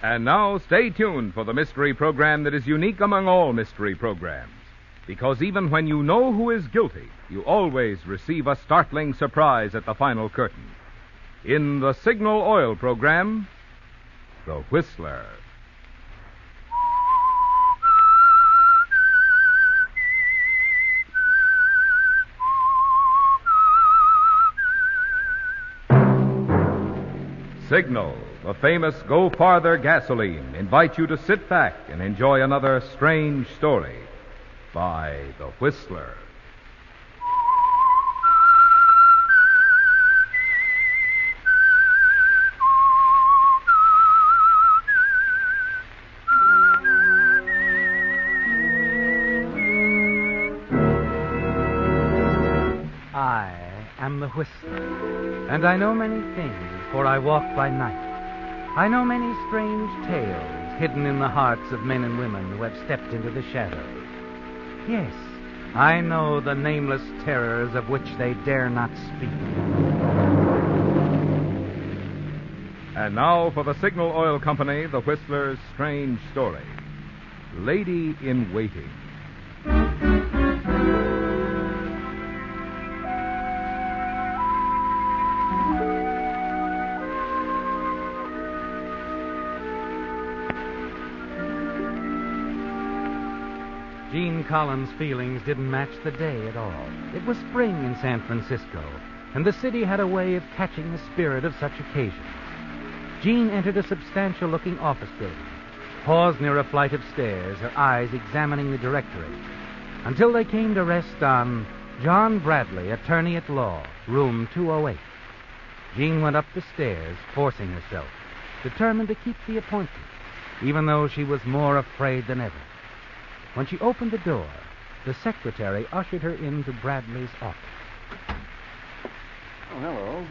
And now, stay tuned for the mystery program that is unique among all mystery programs. Because even when you know who is guilty, you always receive a startling surprise at the final curtain. In the Signal Oil program, The Whistler. Signal, the famous Go Farther gasoline, invites you to sit back and enjoy another strange story by The Whistler. I am the Whistler, and I know many things, for I walk by night. I know many strange tales hidden in the hearts of men and women who have stepped into the shadows. Yes, I know the nameless terrors of which they dare not speak. And now for the Signal Oil Company, The Whistler's strange story, Lady in Waiting. Gene Collins' feelings didn't match the day at all. It was spring in San Francisco, and the city had a way of catching the spirit of such occasions. Gene entered a substantial-looking office building, paused near a flight of stairs, her eyes examining the directory, until they came to rest on John Bradley, attorney at law, room 208. Gene went up the stairs, forcing herself, determined to keep the appointment, even though she was more afraid than ever. When she opened the door, the secretary ushered her into Bradley's office. Oh, hello.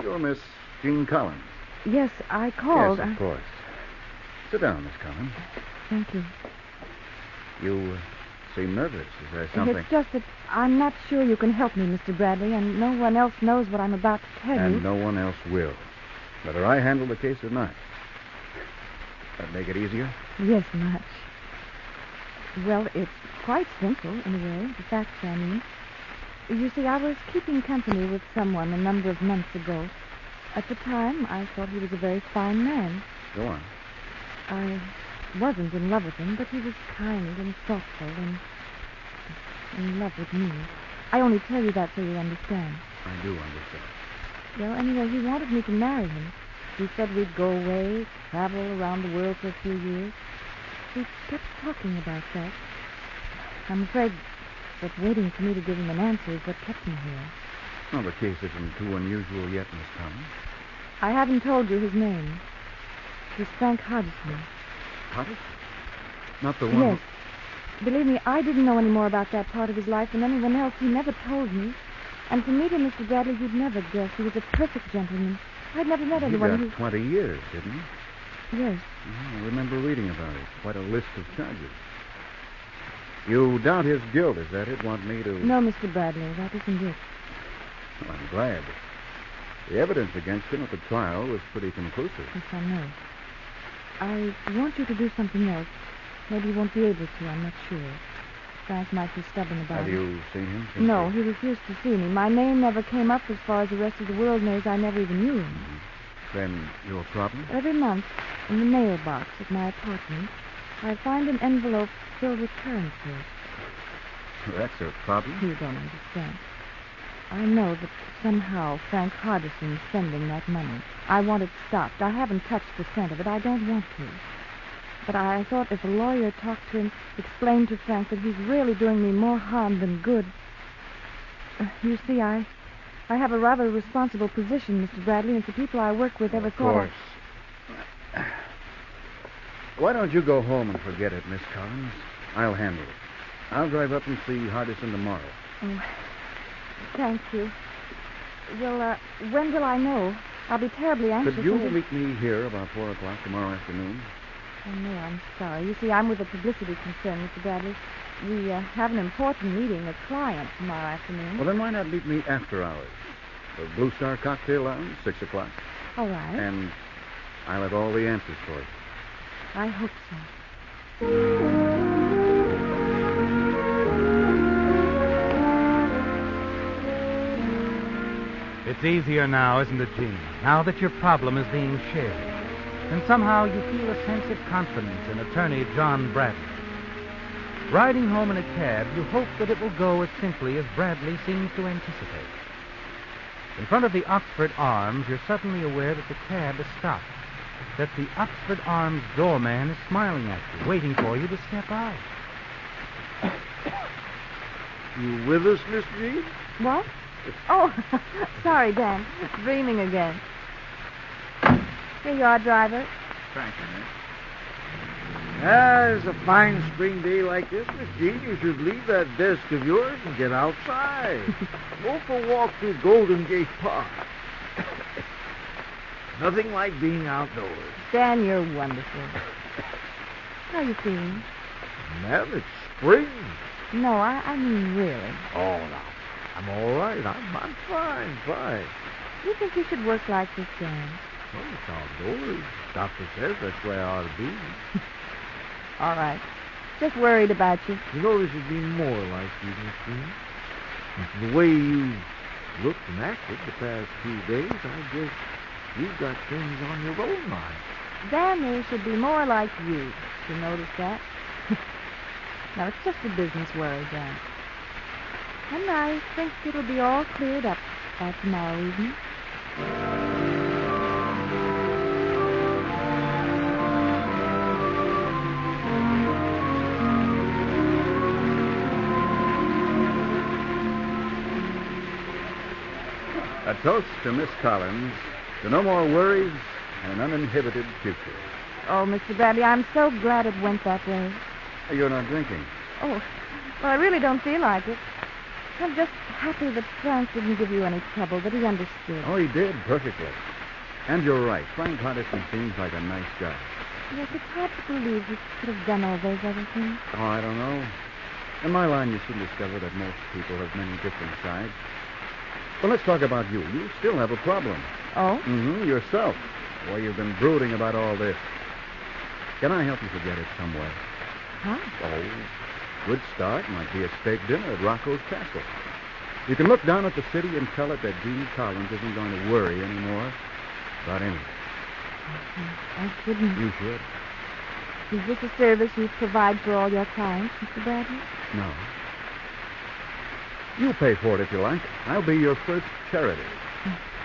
You're Miss Jean Collins. Yes, I called. Yes, of course. Sit down, Miss Collins. Thank you. You seem nervous. Is there something? It's just that I'm not sure you can help me, Mr. Bradley, and no one else knows what I'm about to tell you. And no one else will. Whether I handle the case or not. That make it easier? Yes, much. Well, it's quite simple, in a way. The facts, I mean. You see, I was keeping company with someone a number of months ago. At the time, I thought he was a very fine man. Go on. I wasn't in love with him, but he was kind and thoughtful and in love with me. I only tell you that so you understand. I do understand. Well, anyway, he wanted me to marry him. He said we'd go away, travel around the world for a few years. He kept talking about that. I'm afraid that waiting for me to give him an answer is what kept me here. Well, the case isn't too unusual yet, Miss Collins. I haven't told you his name. He's Frank Hardison. Hardison? Not the one... Yes. Believe me, I didn't know any more about that part of his life than anyone else. He never told me. And to meet him, Mr. Bradley, you'd never guess. He was a perfect gentleman. I'd never met anyone He who... got 20 years, didn't he? Yes. I remember reading about it. Quite a list of charges. You doubt his guilt, is that it? Want me to... No, Mr. Bradley, that isn't it. Well, I'm glad. The evidence against him at the trial was pretty conclusive. Yes, I know. I want you to do something else. Maybe you won't be able to, I'm not sure. Frank might be stubborn about it. Have you seen him? Since No, he refused to see me. My name never came up as far as the rest of the world knows. I never even knew him. Then your problem? Every month, in the mailbox at my apartment, I find an envelope filled with currency. That's a problem. You don't understand. I know that somehow Frank Hardison's sending that money. I want it stopped. I haven't touched a cent of it. I don't want to. But I thought if a lawyer talked to him, explained to Frank that he's really doing me more harm than good. You see, I have a rather responsible position, Mr. Bradley, and if the people I work with ever thought... Of course. Why don't you go home and forget it, Miss Collins? I'll handle it. I'll drive up and see Hardison tomorrow. Oh, thank you. Well, when will I know? I'll be terribly anxious. Could you meet me here about 4 o'clock tomorrow afternoon? Oh, no, I'm sorry. You see, I'm with a publicity concern, Mr. Bradley. We have an important meeting, a client, tomorrow afternoon. Well, then why not meet me after hours? The Blue Star Cocktail Lounge, 6 o'clock. All right. And I'll have all the answers for you. I hope so. It's easier now, isn't it, Jean? Now that your problem is being shared. And somehow you feel a sense of confidence in attorney John Bradley. Riding home in a cab, you hope that it will go as simply as Bradley seems to anticipate. In front of the Oxford Arms, you're suddenly aware that the cab has stopped. That the Oxford Arms doorman is smiling at you, waiting for you to step out. You with us, Miss Jean? What? Oh, sorry, Dan. Dreaming again. Here you are, driver. Thank you, Miss. It's a fine spring day like this, Miss Jean. You should leave that desk of yours and get outside. Go for a walk through Golden Gate Park. Nothing like being outdoors. Dan, you're wonderful. How are you feeling? Ma'am, it's spring. No, I mean really. Oh, no. I'm all right. I'm fine. You think you should work like this, Dan? Well, it's outdoors. Doctor says that's where I ought to be. All right. Just worried about you. You know, this would be more like you, Miss Jean. The way you looked and acted the past few days, I guess you've got things on your own mind. Dan, they should be more like you. You notice that? Now, it's just a business worry, Dan. And I think it'll be all cleared up by tomorrow evening. A toast to Miss Collins, to no more worries and an uninhibited future. Oh, Mr. Bradley, I'm so glad it went that way. You're not drinking. Oh, well, I really don't feel like it. I'm just happy that Frank didn't give you any trouble, that he understood. Oh, he did, perfectly. And you're right. Frank Hardison seems like a nice guy. Yes, it's hard to believe he could have done all those other things. Oh, I don't know. In my line, you soon discover that most people have many different sides. Well, let's talk about you. You still have a problem. Oh? Mm-hmm, yourself. Well, you've been brooding about all this. Can I help you forget it some way? How? Oh, good start might be a steak dinner at Rocco's Castle. You can look down at the city and tell it that Jean Collins isn't going to worry anymore about anything. I shouldn't. You should. Is this a service you provide for all your clients, Mr. Bradley? No. You pay for it if you like. I'll be your first charity.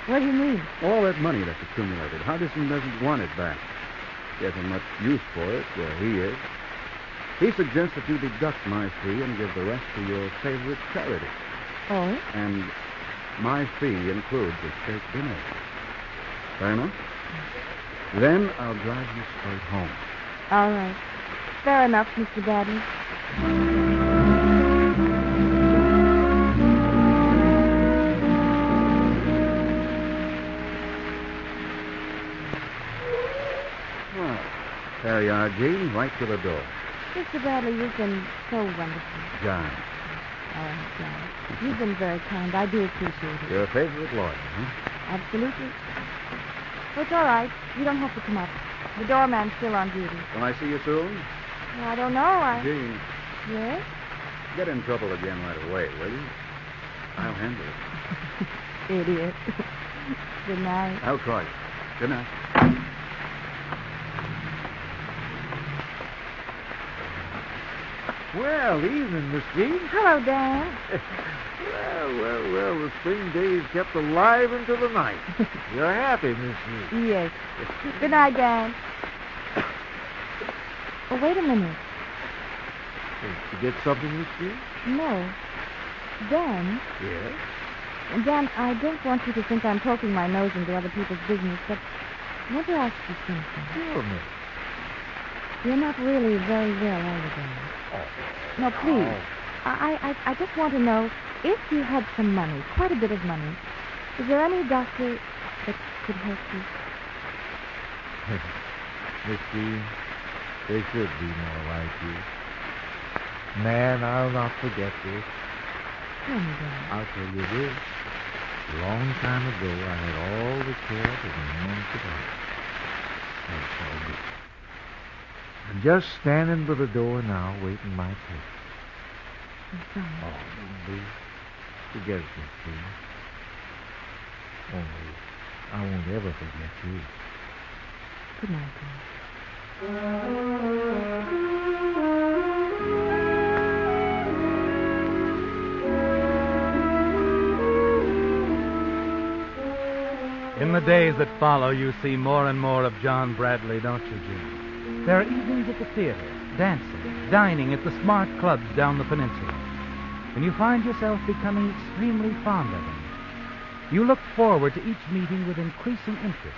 What do you mean? All that money that's accumulated, Hardison doesn't want it back. He hasn't much use for it where he is. He suggests that you deduct my fee and give the rest to your favorite charity. Oh? And my fee includes a steak dinner. Fair enough? Then I'll drive you straight home. All right. Fair enough, Mr. Bradley. There you are, Jean, right to the door. Mr. Bradley, you've been so wonderful. John. Oh, John. You've been very kind. I do appreciate it. Your favorite lawyer, huh? Absolutely. Well, it's all right. You don't have to come up. The doorman's still on duty. Will I see you soon? Well, I don't know. Jean, Yes? get in trouble again right away, will you? I'll handle it. Idiot. Good night. I'll try it. Good night. Well, evening, Miss Jean. Hello, Dan. Well, the spring days kept alive into the night. You're happy, Miss Jean. Yes. Good night, Dan. Oh, wait a minute. Did you get something, Miss Jean? No. Dan. Yes? Dan, I don't want you to think I'm poking my nose into other people's business, but I want to ask you something. Sure, Miss. You're not really very well, are you, Dan? Oh. No, please. Oh. I just want to know, if you had some money, quite a bit of money, is there any doctor that could help you? Miss Jean, they should be more like you. Man, I'll not forget this. Tell me, Dan. I'll tell you this. A long time ago, I had all the care that a man could have. just standing by the door now, waiting my turn. I'm sorry. Oh, Boo. Forget it, Miss Boo. Oh, I won't ever forget you. Good night, In the days that follow, you see more and more of John Bradley, don't you, Jim? There are evenings at the theater, dancing, dining at the smart clubs down the peninsula. And you find yourself becoming extremely fond of him. You look forward to each meeting with increasing interest.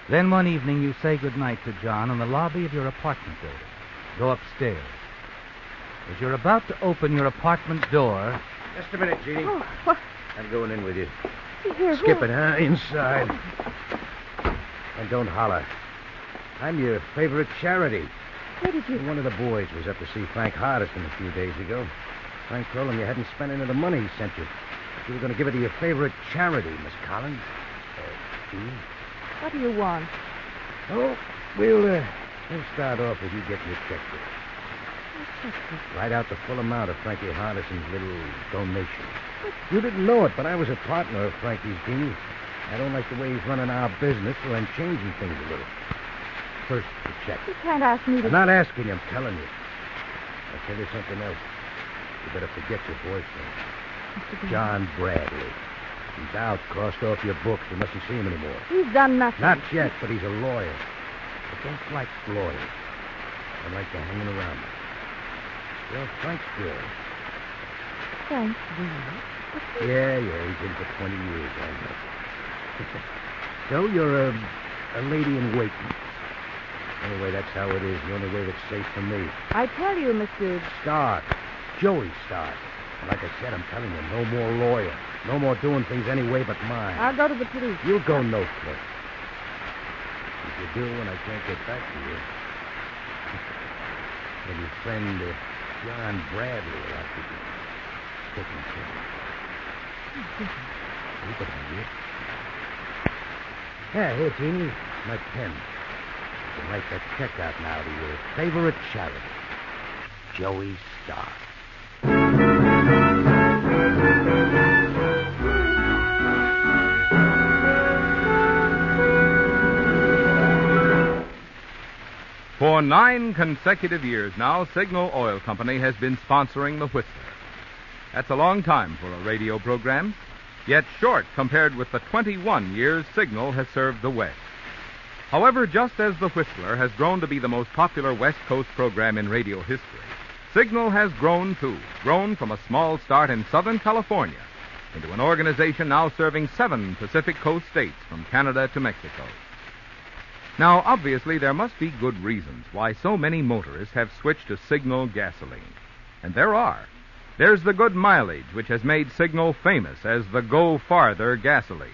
Then one evening you say goodnight to John in the lobby of your apartment building. Go upstairs. As you're about to open your apartment door... Just a minute, Jeannie. Oh, what? I'm going in with you. Here, Skip it, huh? Inside. And don't holler. I'm your favorite charity. Where did you... One of the boys was up to see Frank Hardison a few days ago. Frank told him you hadn't spent any of the money he sent you. You were going to give it to your favorite charity, Miss Collins. What do you want? Oh, we'll start off with you getting your checkbook. Write out the full amount of Frankie Hardison's little donation. You didn't know it, but I was a partner of Frankie's deal. I don't like the way he's running our business, so I'm changing things a little. First, the check. You can't ask me to... I'm not asking you, I'm telling you. I'll tell you something else. You better forget your boyfriend. John Bradley. He's out, crossed off your books. You mustn't see him anymore. He's done nothing. Not yet, but he's a lawyer. I don't like lawyers. I like to hanging around them. Well, Frank's good. Thanks, really. Yeah, he's in for 20 years, I know. So you're a lady in waiting. Anyway, that's how it is. The only way that's safe for me. I tell you, Mr. Stark. Joey Stark. And like I said, I'm telling you, no more lawyer. No more doing things any way but mine. I'll go to the police. You'll go no place. If you do, and I can't get back to you, then your friend John Bradley will have to be taken care of. You could have it. Yeah, here, Jeannie, my pen. You can write that check out now to your favorite charity, Joey Stark. For 9 consecutive years now, Signal Oil Company has been sponsoring The Whistler. That's a long time for a radio program, yet short compared with the 21 years Signal has served the West. However, just as The Whistler has grown to be the most popular West Coast program in radio history, Signal has grown, too. Grown from a small start in Southern California into an organization now serving 7 Pacific Coast states from Canada to Mexico. Now, obviously, there must be good reasons why so many motorists have switched to Signal gasoline. And there are. There's the good mileage, which has made Signal famous as the Go Farther gasoline.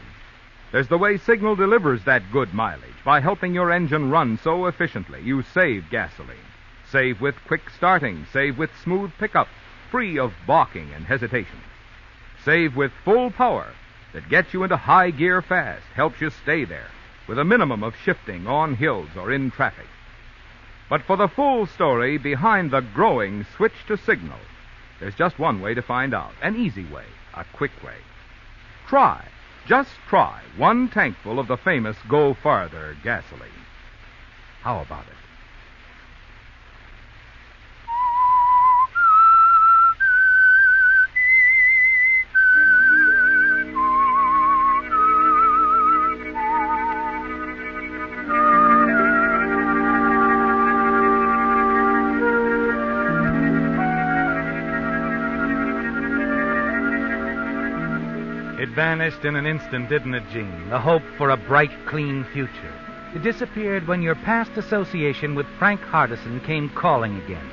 There's the way Signal delivers that good mileage by helping your engine run so efficiently you save gasoline. Save with quick starting, save with smooth pickup, free of balking and hesitation. Save with full power that gets you into high gear fast, helps you stay there, with a minimum of shifting on hills or in traffic. But for the full story behind the growing switch to Signal, there's just one way to find out, an easy way, a quick way. Just try 1 tankful of the famous Go Farther gasoline. How about it? It vanished in an instant, didn't it, Gene? The hope for a bright, clean future. It disappeared when your past association with Frank Hardison came calling again.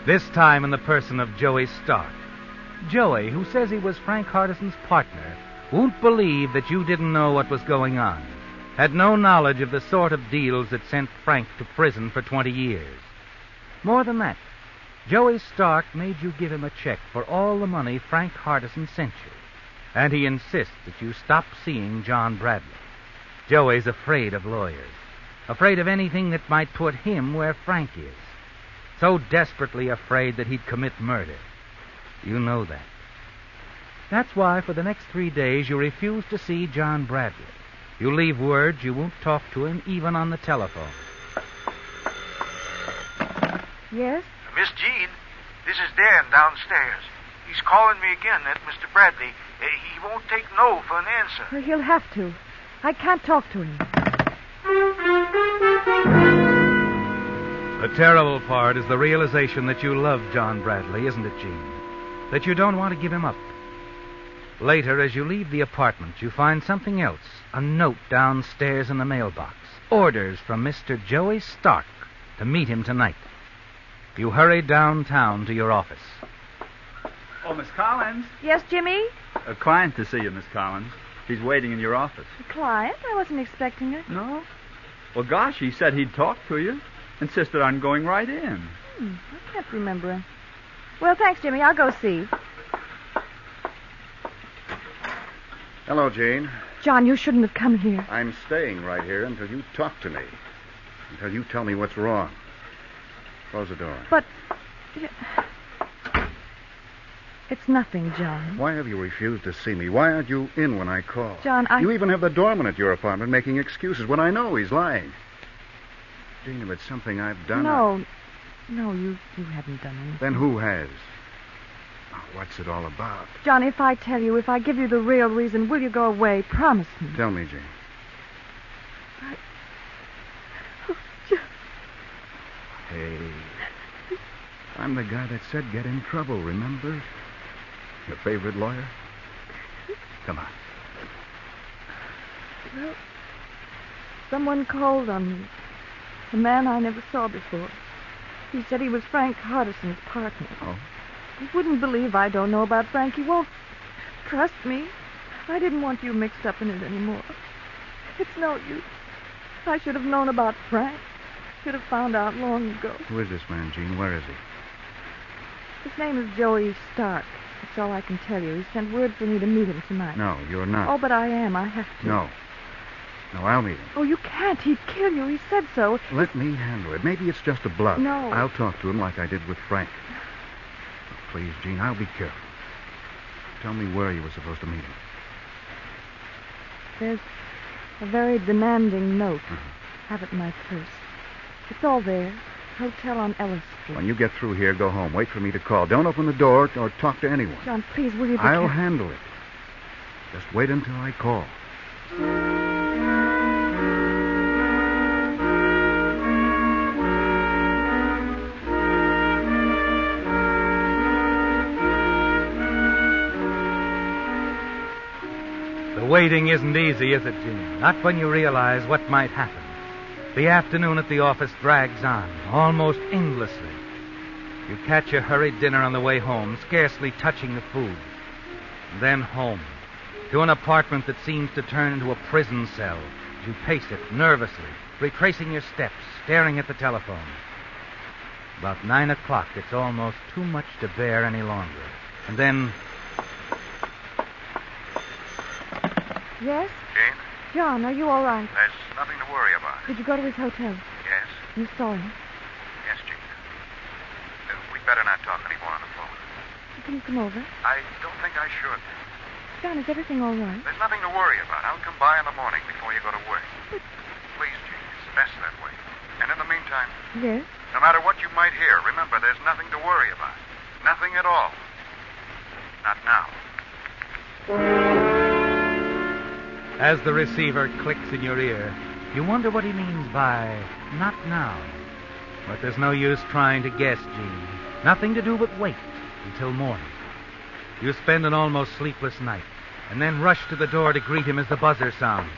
This time in the person of Joey Stark. Joey, who says he was Frank Hardison's partner, won't believe that you didn't know what was going on. Had no knowledge of the sort of deals that sent Frank to prison for 20 years. More than that, Joey Stark made you give him a check for all the money Frank Hardison sent you. And he insists that you stop seeing John Bradley. Joey's afraid of lawyers. Afraid of anything that might put him where Frank is. So desperately afraid that he'd commit murder. You know that. That's why for the next 3 days you refuse to see John Bradley. You leave word you won't talk to him even on the telephone. Yes? Miss Jean, this is Dan downstairs. He's calling me again, that Mr. Bradley. He won't take no for an answer. Well, he'll have to. I can't talk to him. The terrible part is the realization that you love John Bradley, isn't it, Jean? That you don't want to give him up. Later, as you leave the apartment, you find something else. A note downstairs in the mailbox. Orders from Mr. Joey Stark to meet him tonight. You hurry downtown to your office. Oh, Miss Collins. Yes, Jimmy? A client to see you, Miss Collins. He's waiting in your office. A client? I wasn't expecting it. No? Well, gosh, he said he'd talk to you. Insisted on going right in. I can't remember him. Well, thanks, Jimmy. I'll go see. Hello, Jane. John, you shouldn't have come here. I'm staying right here until you talk to me. Until you tell me what's wrong. Close the door. But... It's nothing, John. Why have you refused to see me? Why aren't you in when I call? John, You even have the doorman at your apartment making excuses when I know he's lying. Jane, if it's something I've done... No, you haven't done anything. Then who has? Oh, what's it all about? John, if I tell you, if I give you the real reason, will you go away? Promise me. Tell me, Jane. John. Hey. I'm the guy that said get in trouble, remember? Your favorite lawyer? Come on. Well, someone called on me. A man I never saw before. He said he was Frank Hardison's partner. Oh? You wouldn't believe I don't know about Frank. He won't trust me. I didn't want you mixed up in it anymore. It's no use. I should have known about Frank. Should have found out long ago. Who is this man, Gene? Where is he? His name is Joey Stark. That's all I can tell you. He sent word for me to meet him tonight. No, you're not. Oh, but I am. I have to. No. No, I'll meet him. Oh, you can't. He'd kill you. He said so. Let me handle it. Maybe it's just a bluff. No. I'll talk to him like I did with Frank. Oh, please, Gene, I'll be careful. Tell me where you were supposed to meet him. There's a very demanding note. Have it in my purse. It's all there. Hotel on Ellis Street. When you get through here, go home. Wait for me to call. Don't open the door or talk to anyone. John, please, will you be I'll careful? handle it. Just wait until I call. The waiting isn't easy, is it, Jim? Not when you realize what might happen. The afternoon at the office drags on, almost endlessly. You catch a hurried dinner on the way home, scarcely touching the food. And then home, to an apartment that seems to turn into a prison cell. You pace it nervously, retracing your steps, staring at the telephone. About 9 o'clock, it's almost too much to bear any longer. And then... Yes? Jane, John, are you all right? there's nothing to worry about. Did you go to his hotel? Yes? You saw him. Yes, Jane. We'd better not talk anymore on the phone. Can you come over? I don't think I should. John, is everything all right? There's nothing to worry about. I'll come by in the morning before you go to work. But- Please, Jane, it's best that way. And in the meantime, Yes? no matter what you might hear, remember there's nothing to worry about. Nothing at all. Not now. As the receiver clicks in your ear, you wonder what he means by not now. But there's no use trying to guess, Gene. Nothing to do but wait until morning. You spend an almost sleepless night, and then rush to the door to greet him as the buzzer sounds.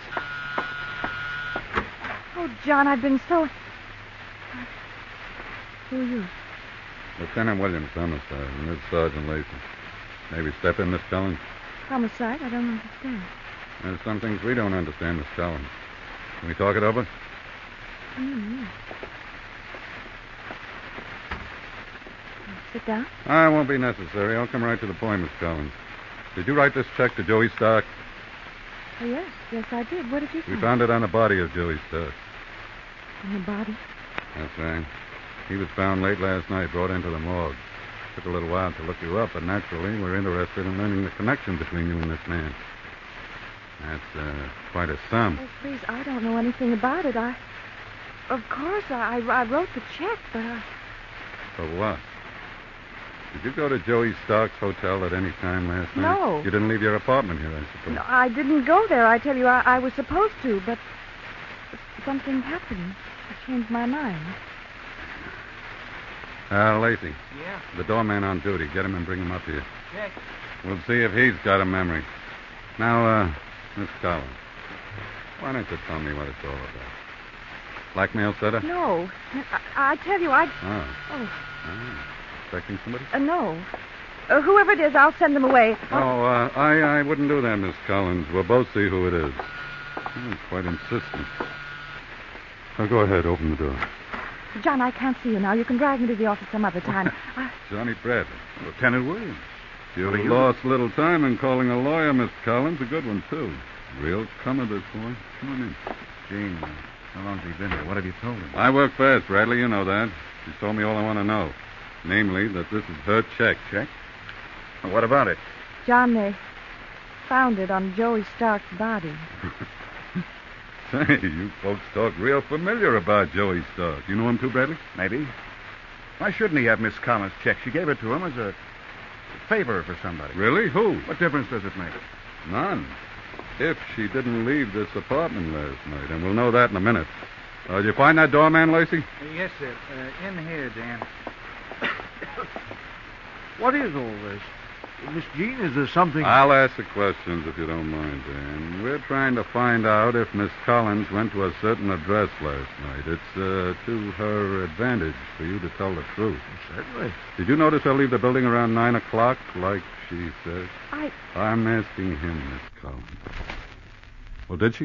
Oh, John, I've been so... Who are you? Lieutenant Williams, homicide, and this is Sergeant Lacy. Maybe step in, Miss Collins. Homicide? I don't understand. There's some things we don't understand, Miss Collins. Can we talk it over? Mm-hmm. Sit down. It won't be necessary. I'll come right to the point, Miss Collins. Did you write this check to Joey Stark? Oh, yes. Yes, I did. What did you We say? found it on the body of Joey Stark. And the body? That's right. He was found late last night, brought into the morgue. Took a little while to look you up, but naturally, we're interested in learning the connection between you and this man. That's quite a sum. Oh, please, I don't know anything about it. Of course, I wrote the check, but For what? Did you go to Joey Stark's hotel at any time last night? No. You didn't leave your apartment here, I suppose. No, I didn't go there. I tell you, I was supposed to, but something happened. I changed my mind. Lacey. Yeah? The doorman on duty. Get him and bring him up here. Check. We'll see if he's got a memory. Now, Miss Collins, why don't you tell me what it's all about? Blackmail setter? No. I tell you, I... Oh. Expecting somebody? No. Whoever it is, I'll send them away. I wouldn't do that, Miss Collins. We'll both see who it is. Quite insistent. Now, go ahead. Open the door. John, I can't see you now. You can drag me to the office some other time. Johnny Bradley. Lieutenant Williams. You lost little time in calling a lawyer, Miss Collins. A good one, too. Real comer, this boy. Come on in. Gene, how long's he been here? What have you told him? I work fast, Bradley. You know that. She's told me all I want to know. Namely, that this is her check. Check? Well, what about it? John, they found it on Joey Stark's body. Say, you folks talk real familiar about Joey Stark. You know him too, Bradley? Maybe. Why shouldn't he have Miss Collins' check? She gave it to him as a favor for somebody. Really? Who? What difference does it make? None. If she didn't leave this apartment last night, and we'll know that in a minute. Did you find that doorman, Lacey? Yes, sir. In here, Dan. What is all this? Miss Jean, is there something... I'll ask the questions if you don't mind, Dan. We're trying to find out if Miss Collins went to a certain address last night. It's to her advantage for you to tell the truth. Certainly. Did you notice her leave the building around 9 o'clock, like she said? I'm asking him, Miss Collins. Well, did she?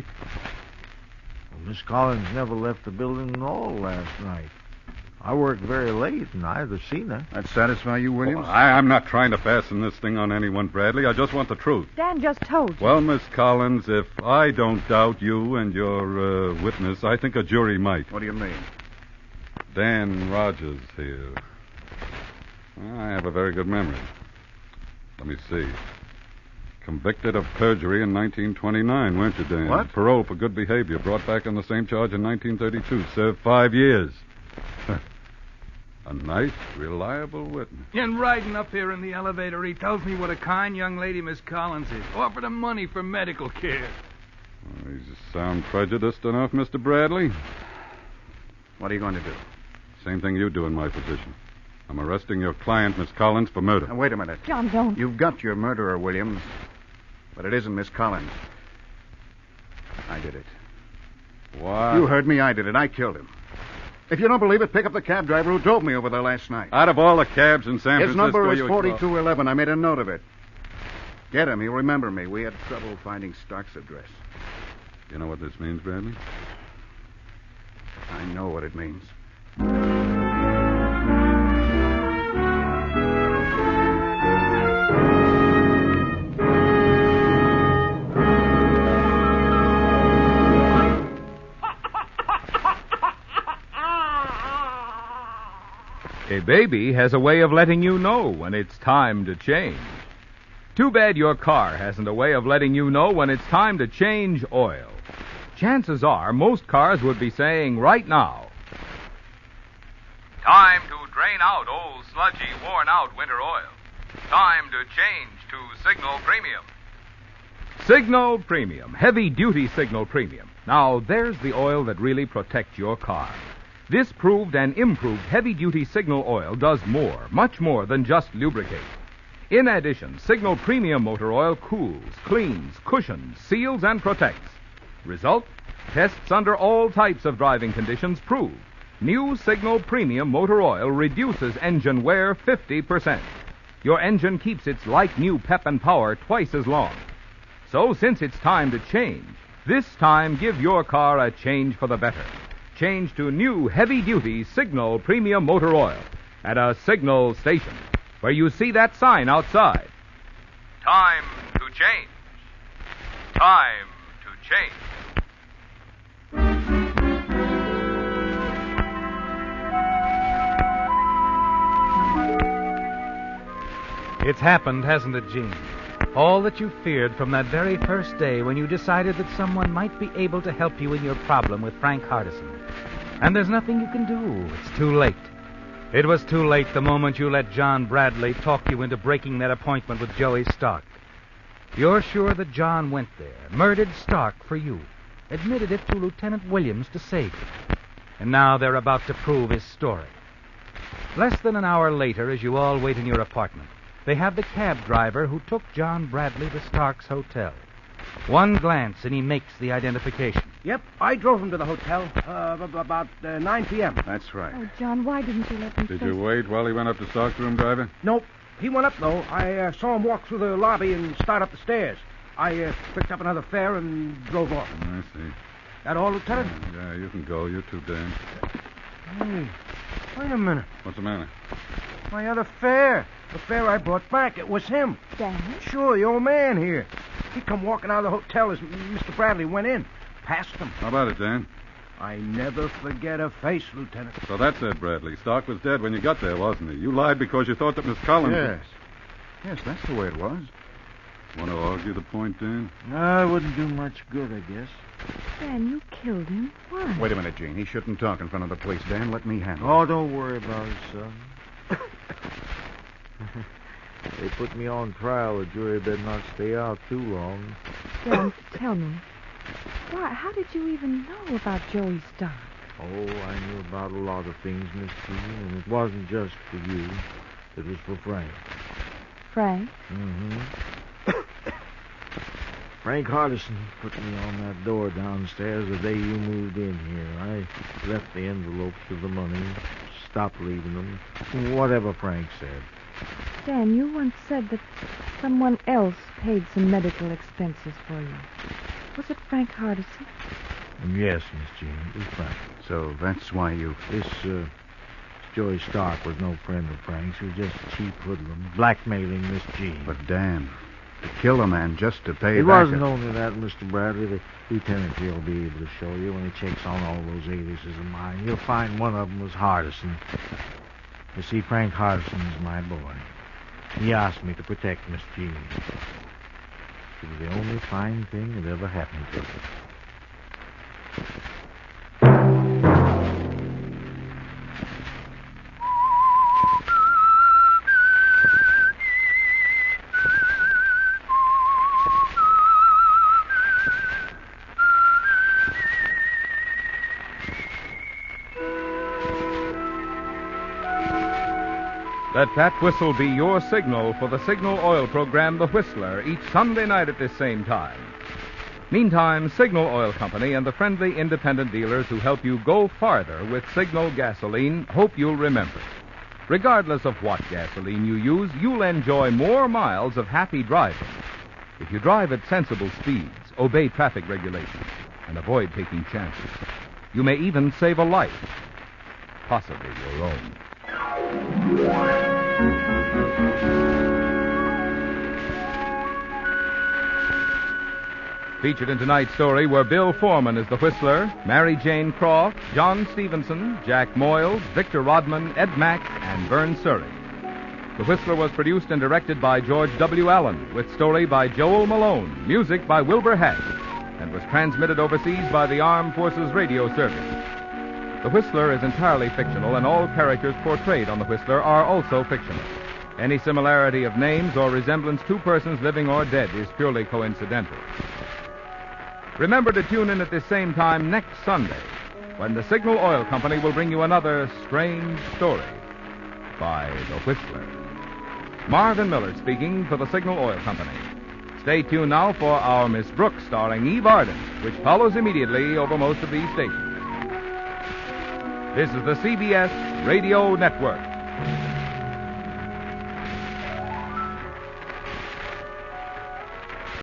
Well, Miss Collins never left the building at all last night. I worked very late, and I haven't seen her. That satisfy you, Williams? I'm not trying to fasten this thing on anyone, Bradley. I just want the truth. Dan just told you. Well, Miss Collins, if I don't doubt you and your witness, I think a jury might. What do you mean? Dan Rogers here. I have a very good memory. Let me see. Convicted of perjury in 1929, weren't you, Dan? What? Parole for good behavior. Brought back on the same charge in 1932. Served 5 years. A nice, reliable witness. And riding up here in the elevator, he tells me what a kind young lady Miss Collins is. Offered him money for medical care. Well, you sound prejudiced enough, Mr. Bradley. What are you going to do? Same thing you do in my position. I'm arresting your client, Miss Collins, for murder. Now, wait a minute. John, don't. You've got your murderer, Williams. But it isn't Miss Collins. I did it. What? You heard me. I did it. I killed him. If you don't believe it, pick up the cab driver who drove me over there last night. Out of all the cabs in San His Francisco... number is 4211. I made a note of it. Get him. He'll remember me. We had trouble finding Stark's address. You know what this means, Bradley? I know what it means. A baby has a way of letting you know when it's time to change. Too bad your car hasn't a way of letting you know when it's time to change oil. Chances are most cars would be saying right now, time to drain out old, sludgy, worn-out winter oil. Time to change to Signal Premium. Signal Premium, heavy-duty Signal Premium. Now, there's the oil that really protects your car. This proved and improved heavy-duty Signal oil does more, much more than just lubricate. In addition, Signal Premium motor oil cools, cleans, cushions, seals, and protects. Result? Tests under all types of driving conditions prove new Signal Premium motor oil reduces engine wear 50%. Your engine keeps its like-new pep and power twice as long. So, since it's time to change, this time give your car a change for the better. Change to new heavy-duty Signal Premium motor oil at a Signal station where you see that sign outside. Time to change. Time to change. It's happened, hasn't it, Gene? All that you feared from that very first day when you decided that someone might be able to help you in your problem with Frank Hardison. And there's nothing you can do. It's too late. It was too late the moment you let John Bradley talk you into breaking that appointment with Joey Stark. You're sure that John went there, murdered Stark for you, admitted it to Lieutenant Williams to save you. And now they're about to prove his story. Less than an hour later, as you all wait in your apartment, they have the cab driver who took John Bradley to Stark's hotel. One glance, and he makes the identification. Yep, I drove him to the hotel about 9 p.m. That's right. Oh, John, why didn't you let me Did first... you wait while he went up to Stark's room, driver? Nope. He went up, though. I saw him walk through the lobby and start up the stairs. I picked up another fare and drove off. I see. That all, Lieutenant? Yeah, you can go. You're too damn. Hey, wait a minute. What's the matter? My other fare. The fare I brought back. It was him. Dennis? Sure, the old man here. He come walking out of the hotel as Mr. Bradley went in. Past him. How about it, Dan? I never forget a face, Lieutenant. So that's it, Bradley. Stark was dead when you got there, wasn't he? You lied because you thought that Miss Collins... Yes. Yes, that's the way it was. Want to argue the point, Dan? No, it wouldn't do much good, I guess. Dan, you killed him. Why? Wait a minute, Gene. He shouldn't talk in front of the police. Dan, let me handle it. Oh, don't worry about it, son. They put me on trial. The jury better not stay out too long. Dan, tell me. Why, how did you even know about Joey Stark? Oh, I knew about a lot of things, Miss Jean, and it wasn't just for you. It was for Frank. Frank? Mm-hmm. Frank Hardison put me on that door downstairs the day you moved in here. I left the envelopes with the money, stopped leaving them, whatever Frank said. Dan, you once said that someone else paid some medical expenses for you. Was it Frank Hardison? Yes, Miss Jean, it was Frank. So that's why you... This Joey Stark was no friend of Frank's. He was just a cheap hoodlum, blackmailing Miss Jean. But, Dan, to kill a man just to pay It back... wasn't only that, Mr. Bradley. The lieutenant here will be able to show you when he checks on all those aliases of mine. You'll find one of them was Hardison. You see, Frank Hardison's my boy. He asked me to protect Miss Jean. It was the only fine thing that ever happened to her. Let that whistle be your signal for the Signal Oil program, The Whistler, each Sunday night at this same time. Meantime, Signal Oil Company and the friendly independent dealers who help you go farther with Signal gasoline hope you'll remember. Regardless of what gasoline you use, you'll enjoy more miles of happy driving if you drive at sensible speeds, obey traffic regulations, and avoid taking chances. You may even save a life, possibly your own. Featured in tonight's story were Bill Forman as the Whistler, Mary Jane Croft, John Stevenson, Jack Moyles, Victor Rodman, Ed Mack, and Vern Surrey. The Whistler was produced and directed by George W. Allen, with story by Joel Malone, music by Wilbur Hatch, and was transmitted overseas by the Armed Forces Radio Service. The Whistler is entirely fictional, and all characters portrayed on The Whistler are also fictional. Any similarity of names or resemblance to persons living or dead is purely coincidental. Remember to tune in at this same time next Sunday, when the Signal Oil Company will bring you another strange story by The Whistler. Marvin Miller speaking for the Signal Oil Company. Stay tuned now for our Miss Brooks, starring Eve Arden, which follows immediately over most of these stations. This is the CBS Radio Network.